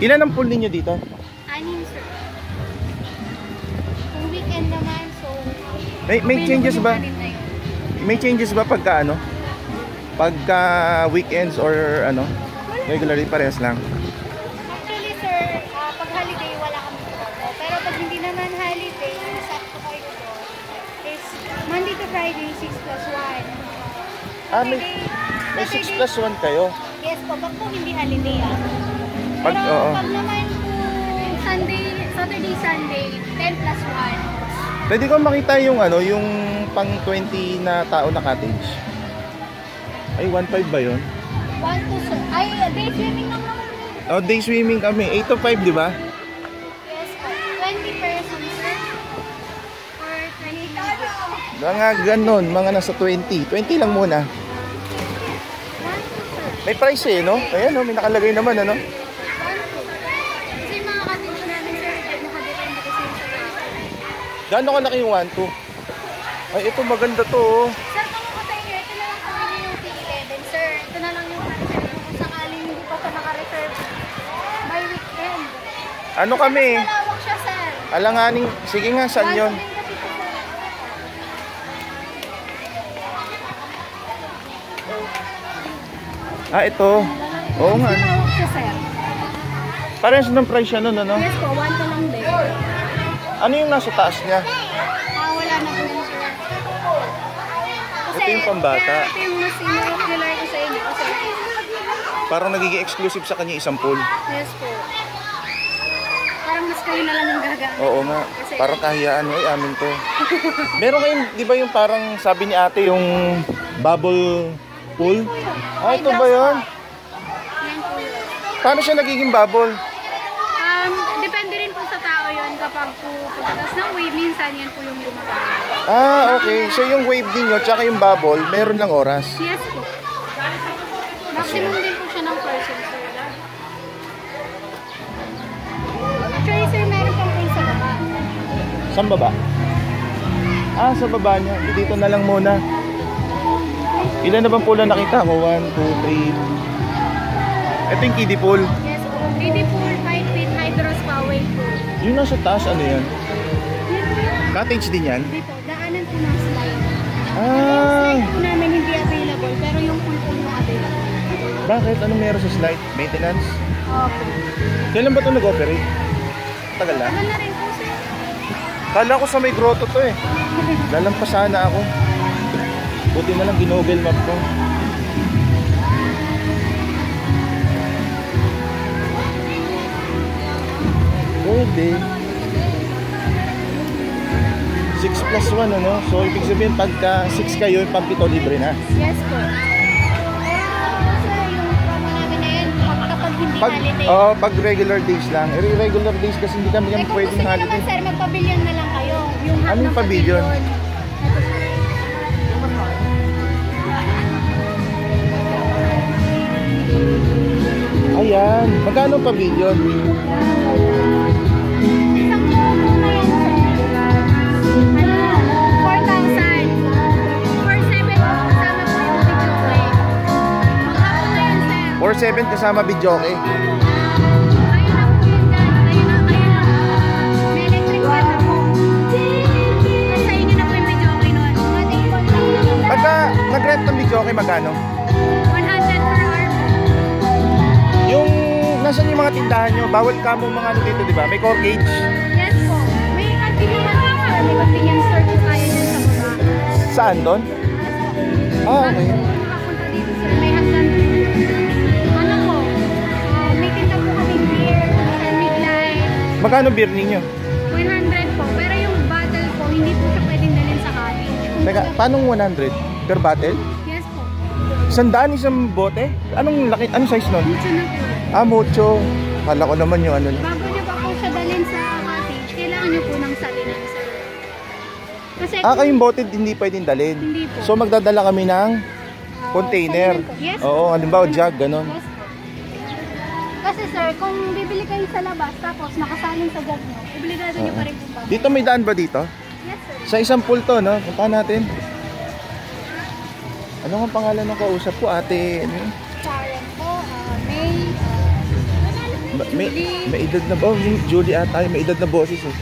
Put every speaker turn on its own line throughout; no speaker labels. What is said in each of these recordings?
Ilan ang pool ninyo dito?
6, sir. Kung weekend naman, so...
May changes ba? May changes ba pagka ano? Pagka weekends or ano? Regularly parehas lang?
Actually, sir, pag holiday, wala kami promo. Pero pag hindi naman holiday, sakto kayo doon, is Monday to Friday, 6+1.
May 6+1 kayo?
Yes po, pag po hindi holiday
Pag,
pero
oo.
pag naman po Saturday, Sunday, 10+1.
Pwede ko makita yung ano, yung pang 20 na tao na cottage. Ay, 1.5 ba yun?
1 to sir. Ay, day swimming lang naman.
Oh, day swimming kami. 8 to 5, di ba?
Yes po. 20 persons, sir. For 20 people.
Mga ganon, mga nasa 20. 20 lang muna.
1 to sir.
May price eh, no? Ayan, no? May nakalagay naman, ano?
1 to. Kasi yung mga cottage namin, sir, nakadepende kasi yung sa tao.
Gano'n kalaki yung 1 to? Ay, ito maganda to, oh.
Sir, kung ako sa inyo, ito na lang kami yung P11, sir. Ito na lang yung sir, kung sakaling hindi pa ito naka-reserve by weekend.
Ano kami?
Malawak siya, sir.
Alanganing, sige nga, saan yun? Ah, ito. Oo nga.
Malawak siya, sir.
Parehas ng price siya nun, ano?
Yes po, 1 to lang din.
Ano yung nasa taas niya?
Wala na po yun, sir.
Ito yung pambata.
Ito yung mas inocular ko sa inyo, sir.
Parang nagiging exclusive sa kanya isang pool.
Yes po. Parang mas kayo na lang yung gagamit.
Oo nga.
Kasi,
Parang kahiyaan, ay amin to. Meron kayong, di ba yung parang sabi ni ate yung bubble pool? Ah, ito ba yun?
yan po yun.
Paano siya nagiging bubble?
Depende rin po sa tao yun kapag po pagkatas ng wave, minsan yan po yung gumagamit.
Ah, okay. So yung wave ninyo, tsaka yung bubble, meron lang oras.
Yes po. Maximum din po siya ng person, sir. Actually, sir, meron pang pool sa baba.
Saan baba? Ah, sa baba niya. Dito na lang muna. Ilan na bang pool na nakita mo? 1, 2, 3. Ito yung kiddie pool.
Yes po. Kiddie pool, 5 feet, hydro spa wave pool.
Yung nasa taas, ano yan?
Yun po yun.
Cottage din yan?
Hindi po. Daanan po ng slide.
Ah,
Slide po namin hindi available, pero yung pool po yung available.
bakit? Anong meron sa slide? Maintenance?
Opo.
Kailan ba ito nag-operate? Tagal na?
Tagal na rin po, sir.
Kala ko sa may grotto to eh. Lalampas sana ako. Buti na lang ginogel map ko. Pwede. 6+1 ano? So ibig sabihin pagka 6 kayo, yung pag-pito libre na.
Yes po. Pero sir, yung promo namin na yun, kapag hindi holiday.
Pag regular days lang. Irregular days kasi hindi kami
Kung
pwedeng
gusto nyo
holiday.
naman sir, magpavilion na lang kayo. Yung half
Anong
ng
pavilion? Ayan. Magkano ang pavilion?
Isang promo na yan sir. 4,000. 4,700 kasama po yung video play. Maghapon na yan sir.
4,700 kasama videoke.
Kayo na po yun dyan. Kayo na. May electric fan na po. At sa inyo na po yung video play nun.
Pagka nag-rent ng videoke, magkano?
100 per hour po.
Yung nasan yung mga tindahan nyo? Bawal ka mo mga ano dito, di ba? May core gauge.
Yes po. May convenience po sir. May convenience store po tayo dyan sa baba.
Saan doon? Ah, okay.
Makapunta dito sir. May hagdan. Ano po? May tinta po kaming beer. San Miguel.
Magkano beer ninyo?
100 po. Pero yung bottle po, hindi po siya pwedeng dalhin sa cottage.
Teka, paano 100? Per bottle?
Yes po.
100 isang bote? Anong laki? Anong size nun?
Mucho na po.
Ah, mucho. Kala ko naman yung ano.
Bago nyo pa po siya dalhin sa cottage, kailangan nyo po ng salinan sir. Kasi
Kayong bote hindi pwedeng dalhin.
Hindi po.
So magdadala kami ng container.
salinan po. Yes po.
Oo, halimbawa jug, ganun.
Yes po. Kasi sir, kung bibili kayo sa labas tapos nakasalin sa jug nyo, obligado nyo pa rin po ba?
Dito may daan ba dito?
Yes sir.
Sa isang pool to, no? Punta natin. Ano ang pangalan ng kausap ko? Ate, ano yun?
Sharon po, May,
May edad na ba? Oh, yung Julie ata, may edad na boses eh.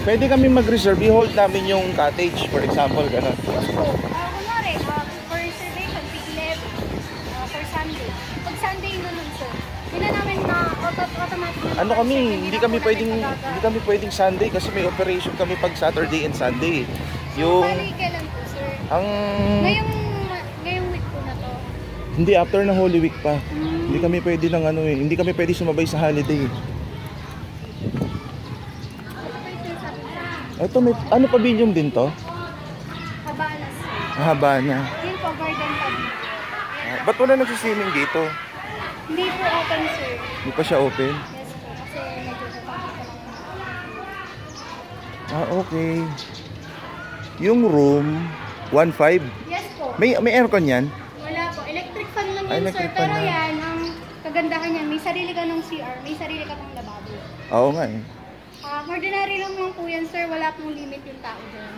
Pwede kami mag-reserve, i-hold namin yung cottage, for example, gano'n.
Kunwari, for reservation, big for Sunday. Pag Sunday na nun, sir, yun na namin na automatic na.
Ano kami, hindi kami pwedeng Sunday kasi may operation kami pag Saturday and Sunday. Yung
Bali, kailan po, sir?
ang
Ngayong week po na to.
hindi after na Holy Week pa. Hindi kami pwede ng ano eh, hindi kami pwede sumabay sa holiday. Ito may ano pavilion din to?
Habanas.
Haba na.
Yun po, garden pavilion.
Ba't wala nagsiswimming dito?
Hindi po open, sir.
Hindi pa siya open?
Yes po, kasi medyo kapag
Okay. Yung room 1.5.
Yes po.
May aircon yan?
Wala po. Electric fan lang
Ay,
yun,
electric
sir.
fan
Pero
lang.
yan, ang kagandahan niyan, may sarili ka ng CR, may sarili ka ng lababo.
Oo nga eh.
Ordinary lang naman po yan, sir. Wala pong limit yung tao dyan.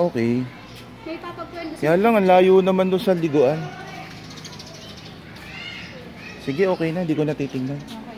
Okay.
May papagpuan doon.
Kaya lang, ang layo naman doon sa liguan. Sige, okay na. Hindi ko na titingnan.
Okay.